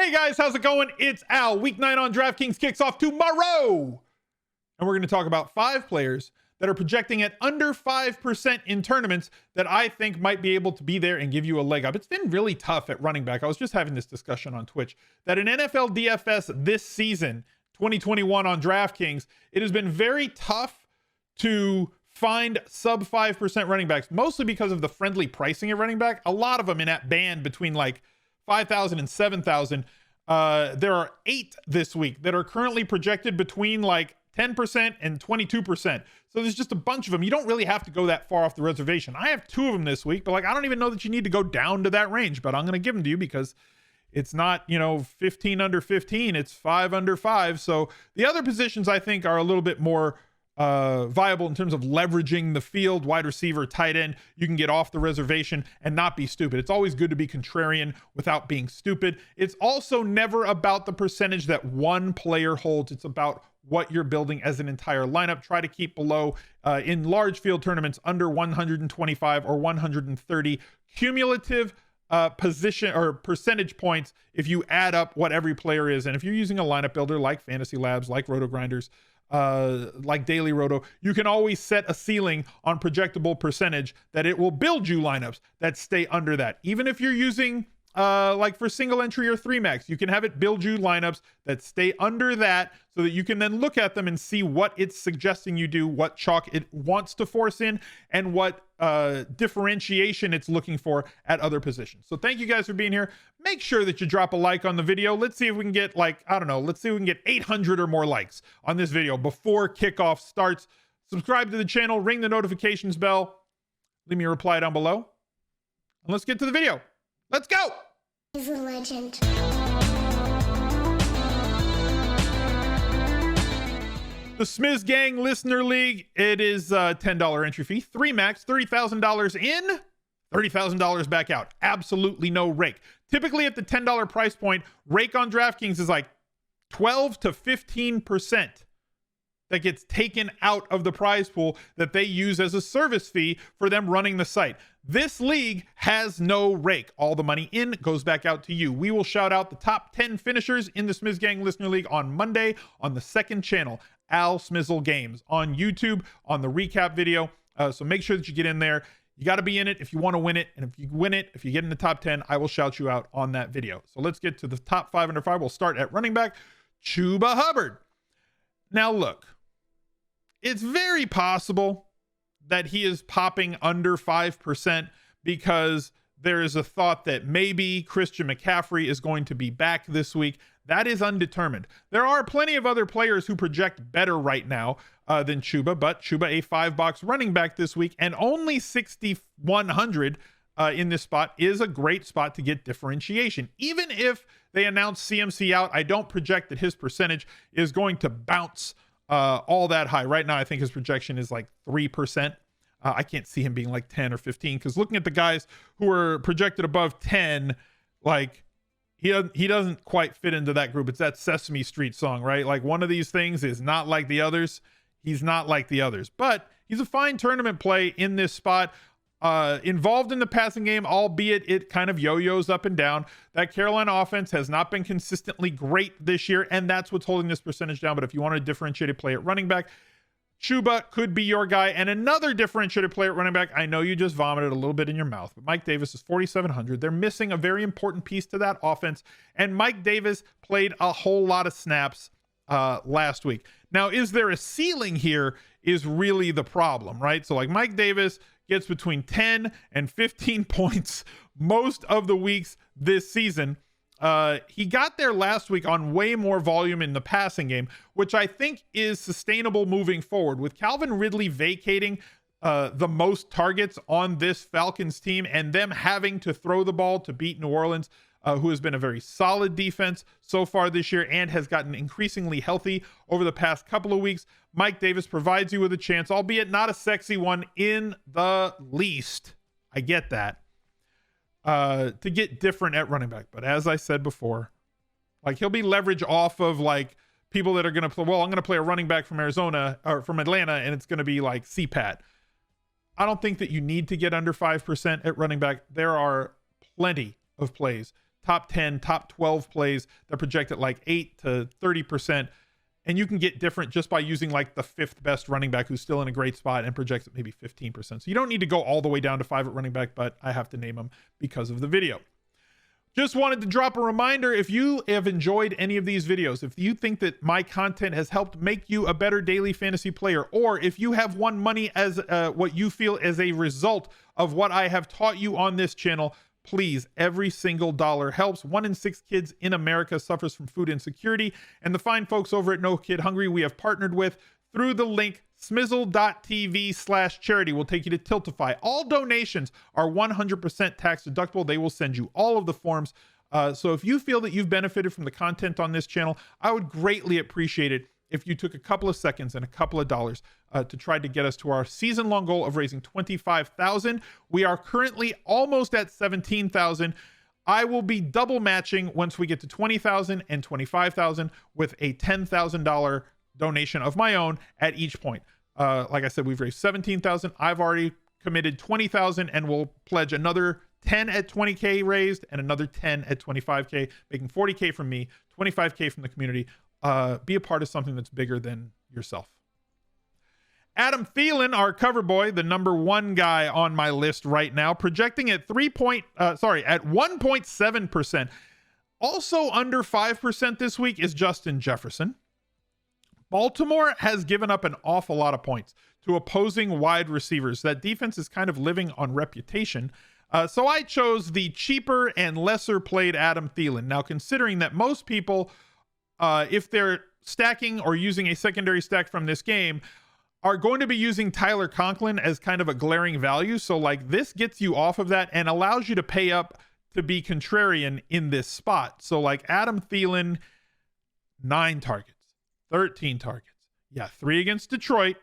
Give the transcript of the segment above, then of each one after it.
Hey guys, how's it going? It's Al. Week 9 on Draftkings kicks off tomorrow. And we're going to talk about 5 players that are projecting at under 5% in tournaments that I think might be able to be there and give you a leg up. It's been really tough at running back. I was just having this discussion on Twitch that in NFL DFS this season, 2021 on Draftkings, it has been very tough to find sub 5% running backs, mostly because of the friendly pricing at running back. A lot of them in that band between like 5,000 and 7,000. There are 8 this week that are currently projected between like 10% and 22%. So there's just a bunch of them. You don't really have to go that far off the reservation. I have 2 of them this week, but like I don't even know that you need to go down to that range, but I'm going to give them to you because it's not, 15 under 15, it's 5 under 5. So the other positions I think are a little bit more viable in terms of leveraging the field. Wide receiver, tight end, you can get off the reservation and not be stupid. It's always good to be contrarian without being stupid. It's also never about the percentage that one player holds. It's about what you're building as an entire lineup. Try to keep below in large field tournaments under 125 or 130 cumulative position or percentage points if you add up what every player is. And if you're using a lineup builder like Fantasy Labs, like Rotogrinders, like Daily Roto, you can always set a ceiling on projectable percentage that it will build you lineups that stay under that. Even if you're using like for single entry or 3 max, you can have it build you lineups that stay under that so that you can then look at them and see what it's suggesting you do, what chalk it wants to force in, and what differentiation it's looking for at other positions. So thank you guys for being here. Make sure that you drop a like on the video. Let's see if we can get let's see if we can get 800 or more likes on this video before kickoff starts. Subscribe to the channel, ring the notifications bell, leave me a reply down below, and let's get to the video. Let's go. He's a legend. The Smiz Gang Listener League, it is a $10 entry fee, 3 max, $30,000 in, $30,000 back out. Absolutely no rake. Typically at the $10 price point, rake on DraftKings is like 12 to 15% that gets taken out of the prize pool that they use as a service fee for them running the site. This league has no rake. All the money in goes back out to you. We will shout out the top 10 finishers in the Smiz Gang Listener League on Monday on the second channel, Al Smizzle Games, on YouTube on the recap video. So make sure that you get in there. You got to be in it if you want to win it. And if you win it, if you get in the top 10, I will shout you out on that video. So let's get to the top 5 under 5. We'll start at running back, CHUBA Hubbard. Now look, it's very possible that he is popping under 5% because there is a thought that maybe Christian McCaffrey is going to be back this week. That is undetermined. There are plenty of other players who project better right now than CHUBA, but CHUBA a 5-box running back this week, and only 6,100 in this spot is a great spot to get differentiation. Even if they announce CMC out, I don't project that his percentage is going to bounce all that high. Right now, I think his projection is like 3%. I can't see him being like 10 or 15 because looking at the guys who are projected above 10, like he doesn't quite fit into that group. It's that Sesame Street song, right? Like one of these things is not like the others. He's not like the others, but he's a fine tournament play in this spot. Involved in the passing game, albeit it kind of yo-yos up and down. That Carolina offense has not been consistently great this year, and that's what's holding this percentage down. But if you want a differentiated play at running back, CHUBA could be your guy. And another differentiated play at running back, I know you just vomited a little bit in your mouth, but Mike Davis is 4,700. They're missing a very important piece to that offense, and Mike Davis played a whole lot of snaps last week. Now, is there a ceiling here is really the problem, right? So like Mike Davis gets between 10 and 15 points most of the weeks this season. He got there last week on way more volume in the passing game, which I think is sustainable moving forward. With Calvin Ridley vacating the most targets on this Falcons team and them having to throw the ball to beat New Orleans, who has been a very solid defense so far this year and has gotten increasingly healthy over the past couple of weeks, Mike Davis provides you with a chance, albeit not a sexy one in the least. I get that. To get different at running back. But as I said before, like he'll be leveraged off of like people that are going to play. Well, I'm going to play a running back from Arizona or from Atlanta, and it's going to be like CPAT. I don't think that you need to get under 5% at running back. There are plenty of plays top 10, top 12 plays that project at like 8 to 30%. And you can get different just by using like the 5th best running back who's still in a great spot and projects at maybe 15%. So you don't need to go all the way down to 5 at running back, but I have to name them because of the video. Just wanted to drop a reminder, if you have enjoyed any of these videos, if you think that my content has helped make you a better daily fantasy player, or if you have won money as what you feel as a result of what I have taught you on this channel, please, every single dollar helps. 1 in 6 kids in America suffers from food insecurity, and the fine folks over at No Kid Hungry we have partnered with through the link smizzle.tv/charity will take you to Tiltify. All donations are 100% tax deductible. They will send you all of the forms. So if you feel that you've benefited from the content on this channel, I would greatly appreciate it if you took a couple of seconds and a couple of dollars to try to get us to our season-long goal of raising $25,000. We are currently almost at $17,000. I will be double matching once we get to $20,000 and $25,000 with a $10,000 donation of my own at each point. Like I said, we've raised $17,000. I've already committed $20,000 and will pledge another 10 at 20K raised and another 10 at 25K, making 40K from me, 25K from the community. Be a part of something that's bigger than yourself. Adam Thielen, our cover boy, the number 1 guy on my list right now, projecting at 1.7%. Also under 5% this week is Justin Jefferson. Baltimore has given up an awful lot of points to opposing wide receivers. That defense is kind of living on reputation. So I chose the cheaper and lesser played Adam Thielen. Now, considering that most people, if they're stacking or using a secondary stack from this game, are going to be using Tyler Conklin as kind of a glaring value. So like this gets you off of that and allows you to pay up to be contrarian in this spot. So like Adam Thielen, 9 targets. 13 targets. Yeah, 3 against Detroit.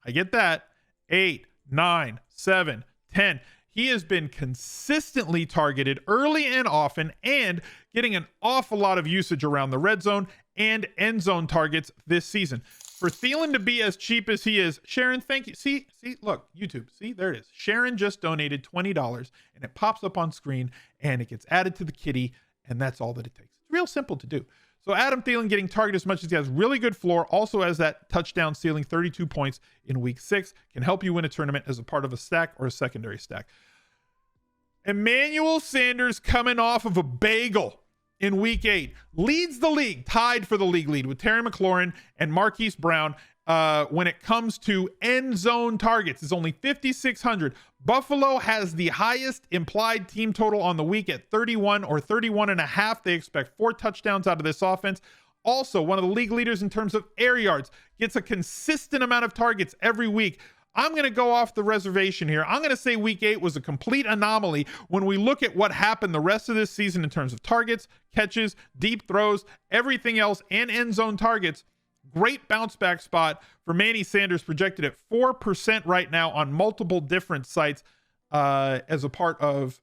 I get that. 8, 9, 7, 10. He has been consistently targeted early and often and getting an awful lot of usage around the red zone and end zone targets this season. For Thielen to be as cheap as he is, Sharon, thank you. See, look, YouTube. See, there it is. Sharon just donated $20 and it pops up on screen and it gets added to the kitty, and that's all that it takes. It's real simple to do. So Adam Thielen getting targeted as much as he has, really good floor, also has that touchdown ceiling, 32 points in week 6, can help you win a tournament as a part of a stack or a secondary stack. Emmanuel Sanders coming off of a bagel in week 8, leads the league, tied for the league lead with Terry McLaurin and Marquise Brown. When it comes to end zone targets, it's only 5,600. Buffalo has the highest implied team total on the week at 31 or 31.5. They expect 4 touchdowns out of this offense. Also, one of the league leaders in terms of air yards, gets a consistent amount of targets every week. I'm going to go off the reservation here. I'm going to say week 8 was a complete anomaly when we look at what happened the rest of this season in terms of targets, catches, deep throws, everything else, and end zone targets. Great bounce back spot for Manny Sanders, projected at 4% right now on multiple different sites as a part of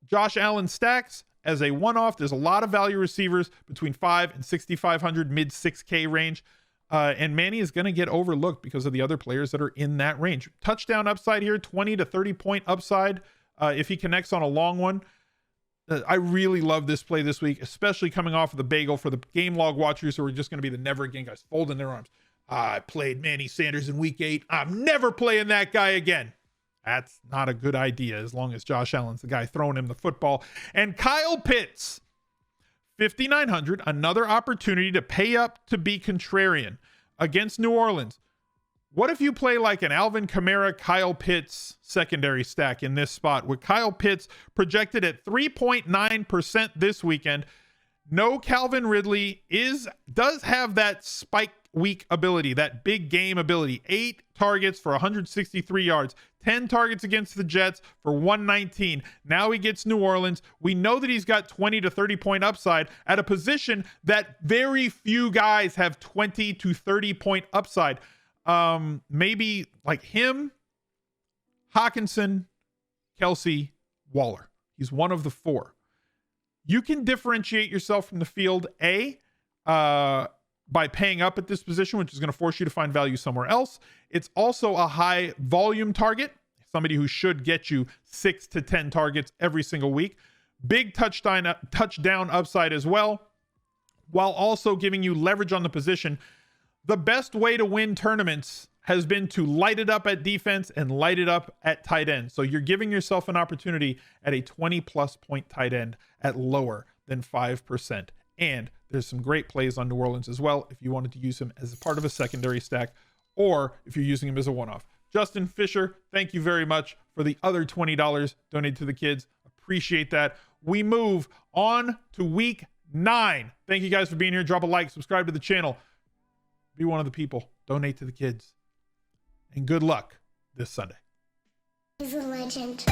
Josh Allen stacks. As a one-off, there's a lot of value receivers between 5 and 6,500, mid 6K range. And Manny is going to get overlooked because of the other players that are in that range. Touchdown upside here, 20 to 30 point upside if he connects on a long one. I really love this play this week, especially coming off of the bagel for the game log watchers who are just going to be the never again guys, folding their arms. I played Manny Sanders in week 8. I'm never playing that guy again. That's not a good idea as long as Josh Allen's the guy throwing him the football. And Kyle Pitts, 5,900, another opportunity to pay up to be contrarian against New Orleans. What if you play like an Alvin Kamara, Kyle Pitts secondary stack in this spot with Kyle Pitts projected at 3.9% this weekend? No, Calvin Ridley does have that spike week ability, that big game ability. 8 targets for 163 yards, 10 targets against the Jets for 119. Now he gets New Orleans. We know that he's got 20 to 30 point upside at a position that very few guys have 20 to 30 point upside. Maybe like him, Hawkinson, Kelsey, Waller. He's one of the 4. You can differentiate yourself from the field, by paying up at this position, which is going to force you to find value somewhere else. It's also a high volume target, somebody who should get you 6 to 10 targets every single week. Big touchdown upside as well, while also giving you leverage on the position. The best way to win tournaments has been to light it up at defense and light it up at tight end. So you're giving yourself an opportunity at a 20+ point tight end at lower than 5%. And there's some great plays on New Orleans as well if you wanted to use him as a part of a secondary stack, or if you're using him as a one-off. Justin Fisher, thank you very much for the other $20 donated to the kids. Appreciate that. We move on to week 9. Thank you guys for being here. Drop a like, subscribe to the channel. Be one of the people. Donate to the kids. And good luck this Sunday. He's a legend.